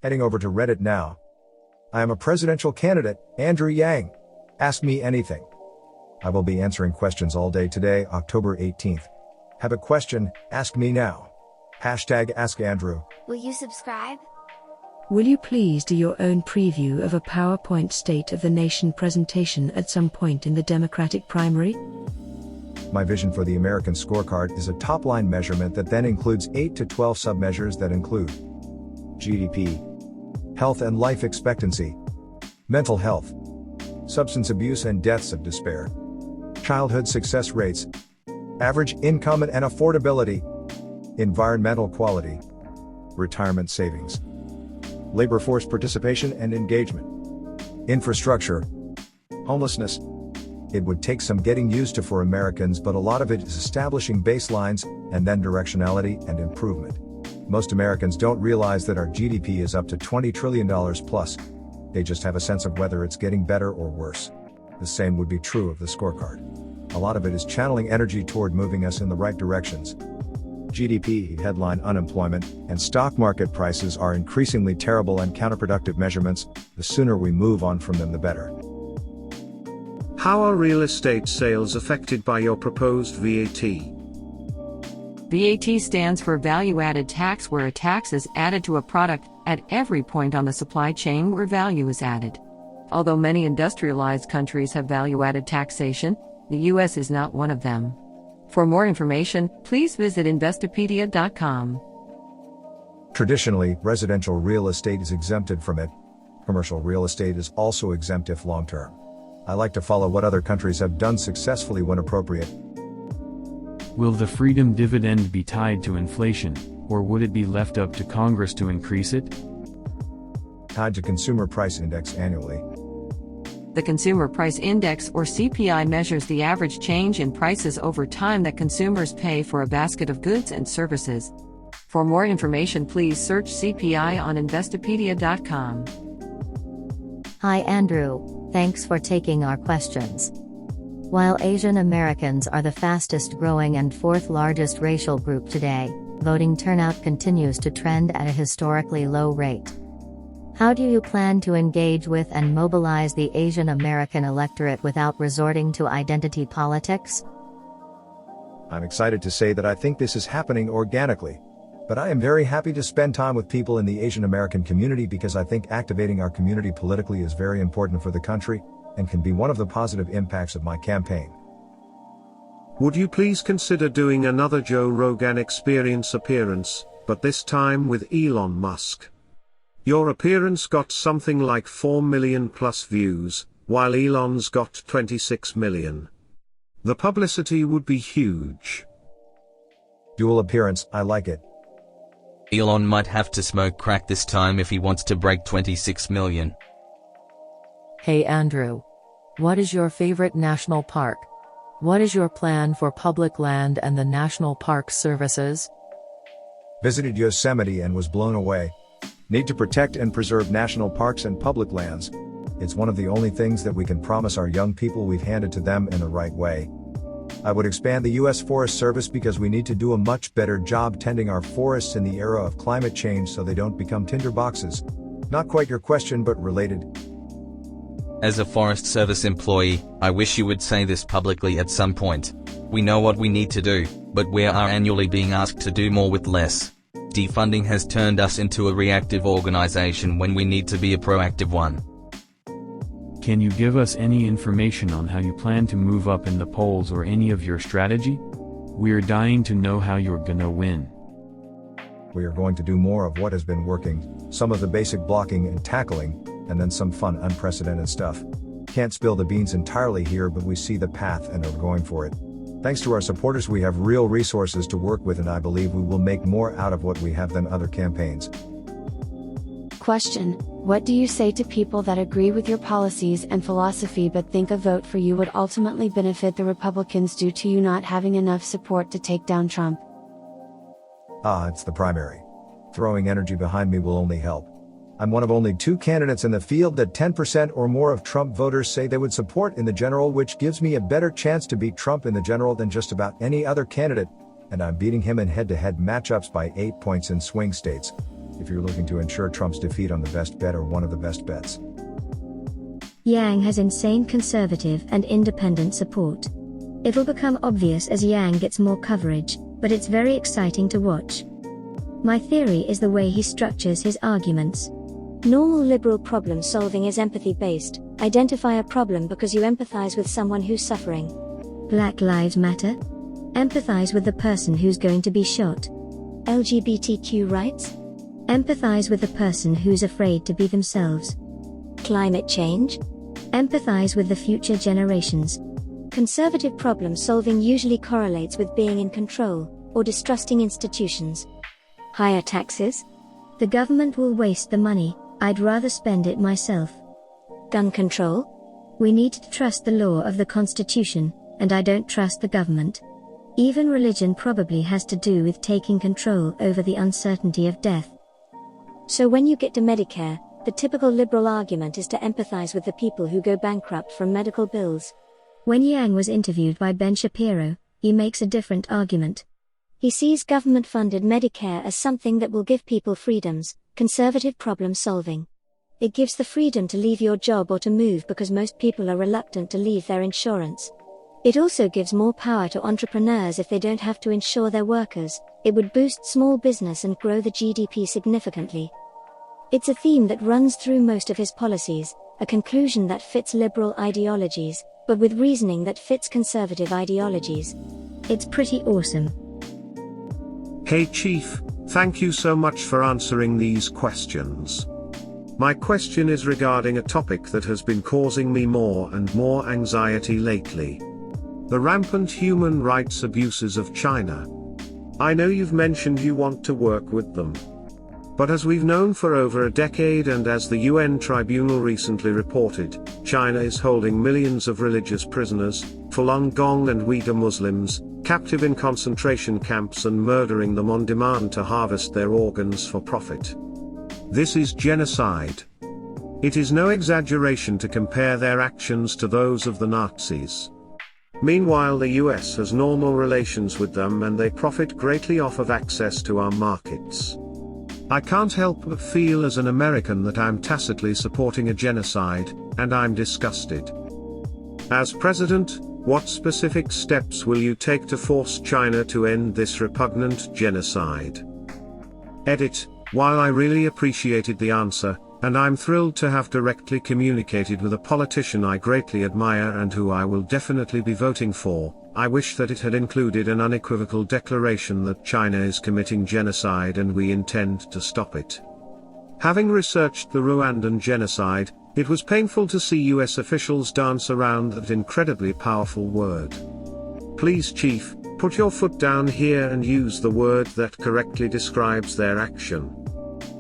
Heading over to Reddit now. I am a presidential candidate, Andrew Yang. Ask me anything. I will be answering questions all day today, October 18th. Have a question? Ask me now. #AskAndrew. Will you subscribe? Will you please do your own preview of a PowerPoint State of the Nation presentation at some point in the Democratic primary? My vision for the American scorecard is a top-line measurement that then includes 8 to 12 submeasures that include GDP, health and life expectancy, mental health, substance abuse and deaths of despair, childhood success rates, average income and affordability, environmental quality, retirement savings, labor force participation and engagement, infrastructure, homelessness. It would take some getting used to for Americans, but a lot of it is establishing baselines and then directionality and improvement. Most Americans don't realize that our GDP is up to $20 trillion plus. They just have a sense of whether it's getting better or worse. The same would be true of the scorecard. A lot of it is channeling energy toward moving us in the right directions. GDP, headline unemployment, and stock market prices are increasingly terrible and counterproductive measurements. The sooner we move on from them, the better. How are real estate sales affected by your proposed VAT? VAT stands for value-added tax, where a tax is added to a product at every point on the supply chain where value is added. Although many industrialized countries have value-added taxation, the U.S. is not one of them. For more information, please visit Investopedia.com. Traditionally, residential real estate is exempted from it. Commercial real estate is also exempt if long-term. I like to follow what other countries have done successfully when appropriate. Will the freedom dividend be tied to inflation, or would it be left up to Congress to increase it? Tied to Consumer Price Index annually. The Consumer Price Index, or CPI, measures the average change in prices over time that consumers pay for a basket of goods and services. For more information, please search CPI on Investopedia.com. Hi Andrew, thanks for taking our questions. While Asian Americans are the fastest growing and fourth largest racial group today, voting turnout continues to trend at a historically low rate. How do you plan to engage with and mobilize the Asian American electorate without resorting to identity politics? I'm excited to say that I think this is happening organically. But I am very happy to spend time with people in the Asian American community because I think activating our community politically is very important for the country and can be one of the positive impacts of my campaign. Would you please consider doing another Joe Rogan Experience appearance, but this time with Elon Musk? Your appearance got something like 4 million plus views, while Elon's got 26 million. The publicity would be huge. Dual appearance, I like it. Elon might have to smoke crack this time if he wants to break 26 million. Hey Andrew. What is your favorite national park? What is your plan for public land and the National Park Services? Visited Yosemite and was blown away. Need to protect and preserve national parks and public lands. It's one of the only things that we can promise our young people we've handed to them in the right way. I would expand the U.S. Forest Service because we need to do a much better job tending our forests in the era of climate change so they don't become tinderboxes. Not quite your question, but related. As a Forest Service employee, I wish you would say this publicly at some point. We know what we need to do, but we are annually being asked to do more with less. Defunding has turned us into a reactive organization when we need to be a proactive one. Can you give us any information on how you plan to move up in the polls or any of your strategy? We're dying to know how you're gonna win. We are going to do more of what has been working, some of the basic blocking and tackling, and then some fun unprecedented stuff. Can't spill the beans entirely here, but we see the path and are going for it. Thanks to our supporters, we have real resources to work with, and I believe we will make more out of what we have than other campaigns. Question: what do you say to people that agree with your policies and philosophy but think a vote for you would ultimately benefit the Republicans due to you not having enough support to take down Trump? It's the primary. Throwing energy behind me will only help. I'm one of only 2 candidates in the field that 10% or more of Trump voters say they would support in the general, which gives me a better chance to beat Trump in the general than just about any other candidate, and I'm beating him in head-to-head matchups by 8 points in swing states. if you're looking to ensure Trump's defeat on the best bet or one of the best bets. Yang has insane conservative and independent support. It'll become obvious as Yang gets more coverage, but it's very exciting to watch. My theory is the way he structures his arguments. Normal liberal problem solving is empathy based. Identify a problem because you empathize with someone who's suffering. Black Lives Matter? Empathize with the person who's going to be shot. LGBTQ rights? Empathize with the person who's afraid to be themselves. Climate change? Empathize with the future generations. Conservative problem solving usually correlates with being in control, or distrusting institutions. Higher taxes? The government will waste the money, I'd rather spend it myself. Gun control? We need to trust the law of the Constitution, and I don't trust the government. Even religion probably has to do with taking control over the uncertainty of death. So when you get to Medicare, the typical liberal argument is to empathize with the people who go bankrupt from medical bills. When Yang was interviewed by Ben Shapiro, he makes a different argument. He sees government-funded Medicare as something that will give people freedoms, conservative problem solving. It gives the freedom to leave your job or to move because most people are reluctant to leave their insurance. It also gives more power to entrepreneurs if they don't have to insure their workers. It would boost small business and grow the GDP significantly. It's a theme that runs through most of his policies, a conclusion that fits liberal ideologies, but with reasoning that fits conservative ideologies. It's pretty awesome. Hey Chief, thank you so much for answering these questions. My question is regarding a topic that has been causing me more and more anxiety lately. The rampant human rights abuses of China. I know you've mentioned you want to work with them. But as we've known for over a decade and as the UN Tribunal recently reported, China is holding millions of religious prisoners, Falun Gong and Uyghur Muslims, captive in concentration camps and murdering them on demand to harvest their organs for profit. This is genocide. It is no exaggeration to compare their actions to those of the Nazis. Meanwhile, the US has normal relations with them and they profit greatly off of access to our markets. I can't help but feel as an American that I'm tacitly supporting a genocide, and I'm disgusted. As president, what specific steps will you take to force China to end this repugnant genocide? Edit. While I really appreciated the answer, and I'm thrilled to have directly communicated with a politician I greatly admire and who I will definitely be voting for, I wish that it had included an unequivocal declaration that China is committing genocide and we intend to stop it. Having researched the Rwandan genocide, it was painful to see US officials dance around that incredibly powerful word. Please Chief, put your foot down here and use the word that correctly describes their action.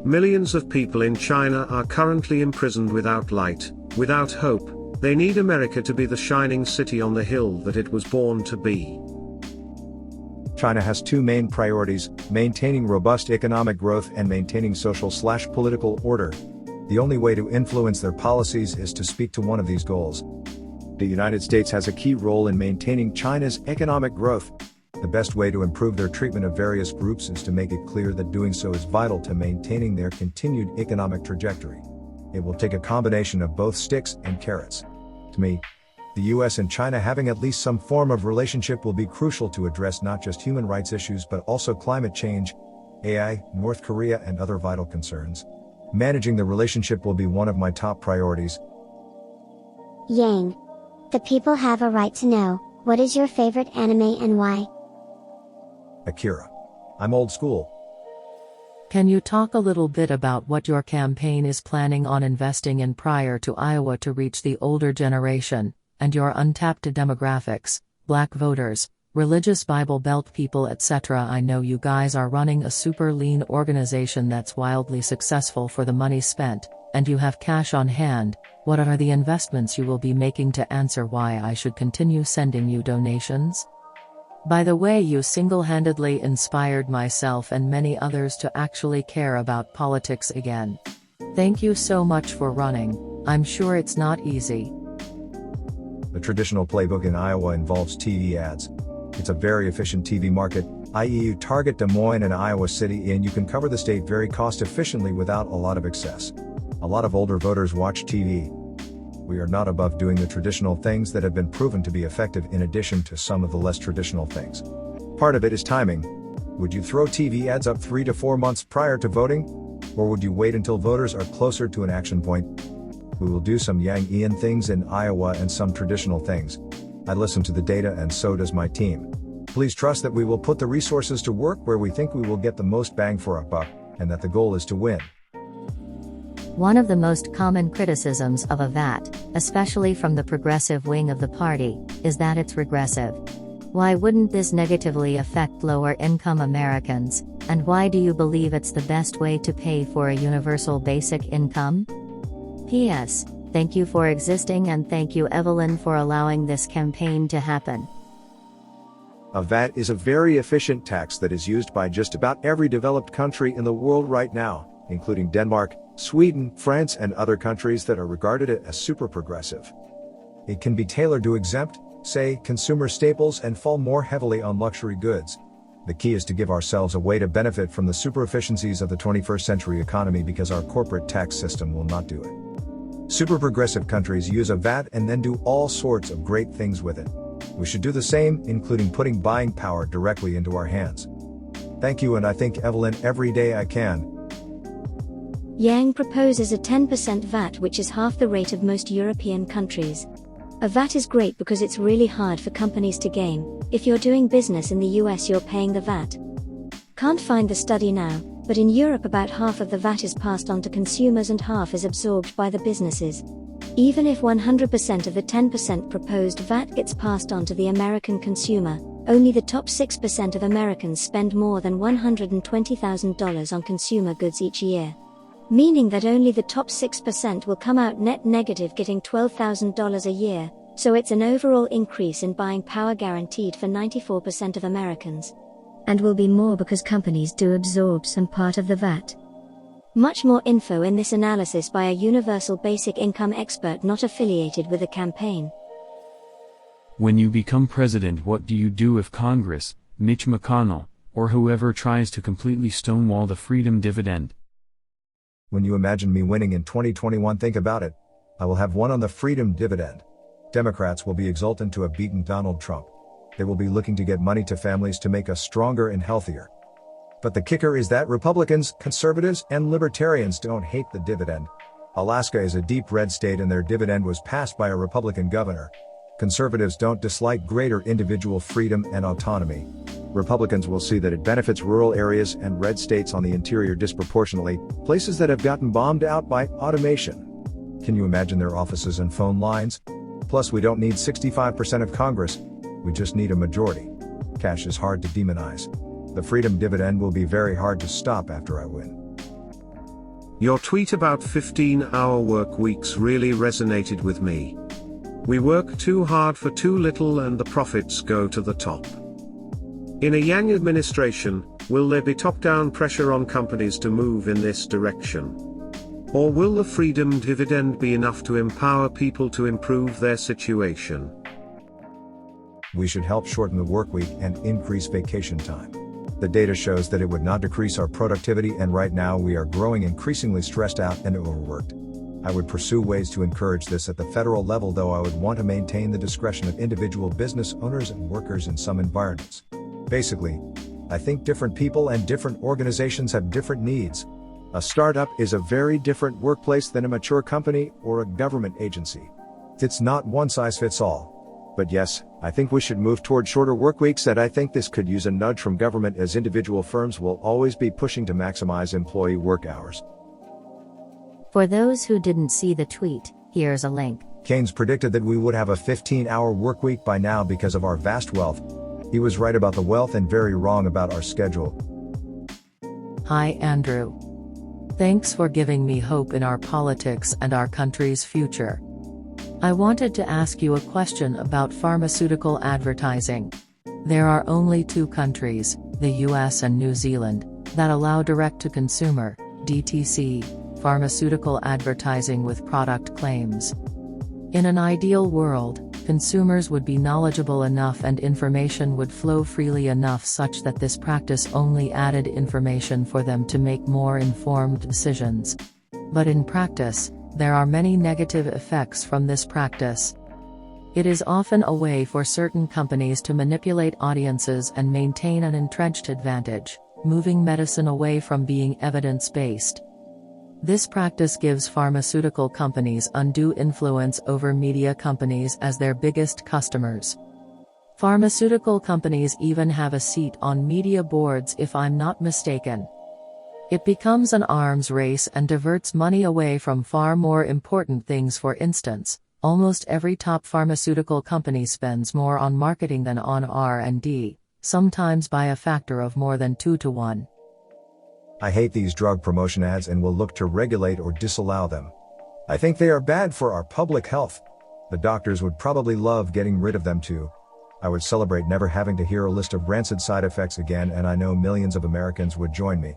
Millions of people in China are currently imprisoned without light, without hope. They need America to be the shining city on the hill that it was born to be. China has two main priorities: maintaining robust economic growth and maintaining social/political order. The only way to influence their policies is to speak to one of these goals. The United States has a key role in maintaining China's economic growth. The best way to improve their treatment of various groups is to make it clear that doing so is vital to maintaining their continued economic trajectory. It will take a combination of both sticks and carrots. To me, the US and China having at least some form of relationship will be crucial to address not just human rights issues but also climate change, AI, North Korea and other vital concerns. Managing the relationship will be one of my top priorities. Yang. The people have a right to know, what is your favorite anime and why? Akira. I'm old school. Can you talk a little bit about what your campaign is planning on investing in prior to Iowa to reach the older generation, and your untapped demographics, black voters, religious Bible Belt people etc. I know you guys are running a super lean organization that's wildly successful for the money spent, and you have cash on hand. What are the investments you will be making to answer why I should continue sending you donations? By the way, you single-handedly inspired myself and many others to actually care about politics again. Thank you so much for running. I'm sure it's not easy. The traditional playbook in Iowa involves TV ads. It's a very efficient TV market, i.e. you target Des Moines and Iowa City and you can cover the state very cost efficiently without a lot of excess. A lot of older voters watch TV. We are not above doing the traditional things that have been proven to be effective in addition to some of the less traditional things. Part of it is timing. Would you throw TV ads up 3 to 4 months prior to voting? Or would you wait until voters are closer to an action point? We will do some Yang things in Iowa and some traditional things. I listen to the data and so does my team. Please trust that we will put the resources to work where we think we will get the most bang for our buck, and that the goal is to win. One of the most common criticisms of a VAT, especially from the progressive wing of the party, is that it's regressive. Why wouldn't this negatively affect lower-income Americans, and why do you believe it's the best way to pay for a universal basic income? P.S. Thank you for existing and thank you Evelyn for allowing this campaign to happen. A VAT is a very efficient tax that is used by just about every developed country in the world right now, including Denmark, Sweden, France and other countries that are regarded as super progressive. It can be tailored to exempt, say, consumer staples and fall more heavily on luxury goods. The key is to give ourselves a way to benefit from the super efficiencies of the 21st century economy because our corporate tax system will not do it. Super progressive countries use a VAT and then do all sorts of great things with it. We should do the same, including putting buying power directly into our hands. Thank you, and I thank Evelyn every day I can. Yang proposes a 10% VAT, which is half the rate of most European countries. A VAT is great because it's really hard for companies to gain. If you're doing business in the US, you're paying the VAT. Can't find the study now, but in Europe about half of the VAT is passed on to consumers and half is absorbed by the businesses. Even if 100% of the 10% proposed VAT gets passed on to the American consumer, only the top 6% of Americans spend more than $120,000 on consumer goods each year. Meaning that only the top 6% will come out net negative, getting $12,000 a year, so it's an overall increase in buying power guaranteed for 94% of Americans. And will be more because companies do absorb some part of the VAT. Much more info in this analysis by a universal basic income expert not affiliated with the campaign. When you become president, what do you do if Congress, Mitch McConnell, or whoever tries to completely stonewall the freedom dividend? When you imagine me winning in 2021, think about it. I will have won on the freedom dividend. Democrats will be exultant to have beaten Donald Trump. They will be looking to get money to families to make us stronger and healthier. But the kicker is that Republicans, conservatives, and libertarians don't hate the dividend. Alaska is a deep red state and their dividend was passed by a Republican governor. Conservatives don't dislike greater individual freedom and autonomy. Republicans will see that it benefits rural areas and red states on the interior disproportionately, places that have gotten bombed out by automation. Can you imagine their offices and phone lines? Plus, we don't need 65% of Congress. We just need a majority. Cash is hard to demonize. The freedom dividend will be very hard to stop after I win. Your tweet about 15-hour work weeks really resonated with me. We work too hard for too little and the profits go to the top. In a Yang administration, will there be top-down pressure on companies to move in this direction? Or will the freedom dividend be enough to empower people to improve their situation? We should help shorten the work week and increase vacation time. The data shows that it would not decrease our productivity, and right now we are growing increasingly stressed out and overworked. I would pursue ways to encourage this at the federal level, though I would want to maintain the discretion of individual business owners and workers in some environments. Basically, I think different people and different organizations have different needs. A startup is a very different workplace than a mature company or a government agency. It's not one size fits all. But yes, I think we should move toward shorter work weeks, and I think this could use a nudge from government, as individual firms will always be pushing to maximize employee work hours. For those who didn't see the tweet, here's a link. Keynes predicted that we would have a 15-hour work week by now because of our vast wealth. He was right about the wealth and very wrong about our schedule. Hi Andrew. Thanks for giving me hope in our politics and our country's future. I wanted to ask you a question about pharmaceutical advertising. There are only 2 countries, the US and New Zealand, that allow direct-to-consumer, DTC, pharmaceutical advertising with product claims. In an ideal world, consumers would be knowledgeable enough and information would flow freely enough such that this practice only added information for them to make more informed decisions. But in practice, there are many negative effects from this practice. It is often a way for certain companies to manipulate audiences and maintain an entrenched advantage, moving medicine away from being evidence-based. This practice gives pharmaceutical companies undue influence over media companies as their biggest customers. Pharmaceutical companies even have a seat on media boards if I'm not mistaken. It becomes an arms race and diverts money away from far more important things. For instance, almost every top pharmaceutical company spends more on marketing than on R&D, sometimes by a factor of more than 2 to 1. I hate these drug promotion ads and will look to regulate or disallow them. I think they are bad for our public health. The doctors would probably love getting rid of them too. I would celebrate never having to hear a list of rancid side effects again, and I know millions of Americans would join me.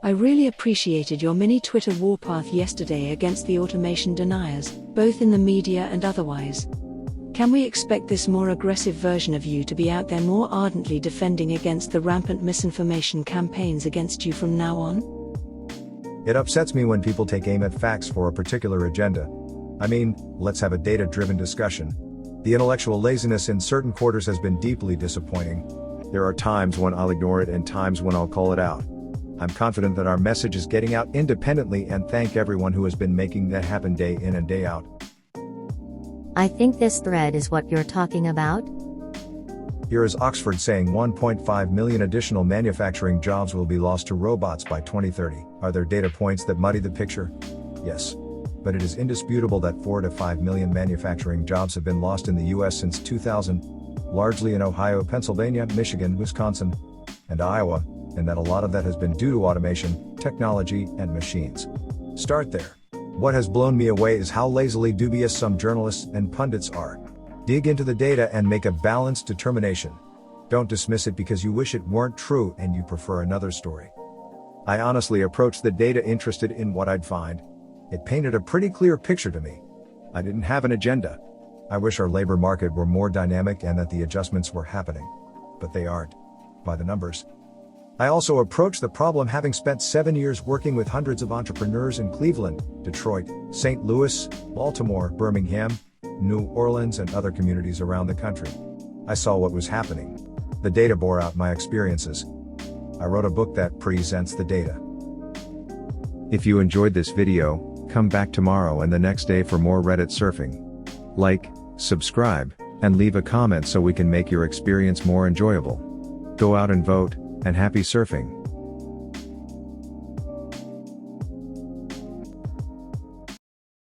I really appreciated your mini Twitter warpath yesterday against the automation deniers, both in the media and otherwise. Can we expect this more aggressive version of you to be out there more ardently defending against the rampant misinformation campaigns against you from now on? It upsets me when people take aim at facts for a particular agenda. I mean, let's have a data-driven discussion. The intellectual laziness in certain quarters has been deeply disappointing. There are times when I'll ignore it and times when I'll call it out. I'm confident that our message is getting out independently, and thank everyone who has been making that happen day in and day out. I think this thread is what you're talking about. Here is Oxford saying 1.5 million additional manufacturing jobs will be lost to robots by 2030. Are there data points that muddy the picture? Yes. But it is indisputable that 4 to 5 million manufacturing jobs have been lost in the US since 2000, largely in Ohio, Pennsylvania, Michigan, Wisconsin, and Iowa, and that a lot of that has been due to automation, technology, and machines. Start there. What has blown me away is how lazily dubious some journalists and pundits are. Dig into the data and make a balanced determination. Don't dismiss it because you wish it weren't true and you prefer another story. I honestly approached the data interested in what I'd find. It painted a pretty clear picture to me. I didn't have an agenda. I wish our labor market were more dynamic and that the adjustments were happening. But they aren't. By the numbers. I also approached the problem having spent 7 years working with hundreds of entrepreneurs in Cleveland, Detroit, St. Louis, Baltimore, Birmingham, New Orleans, and other communities around the country. I saw what was happening. The data bore out my experiences. I wrote a book that presents the data. If you enjoyed this video, come back tomorrow and the next day for more Reddit surfing. Like, subscribe, and leave a comment so we can make your experience more enjoyable. Go out and vote, and happy surfing.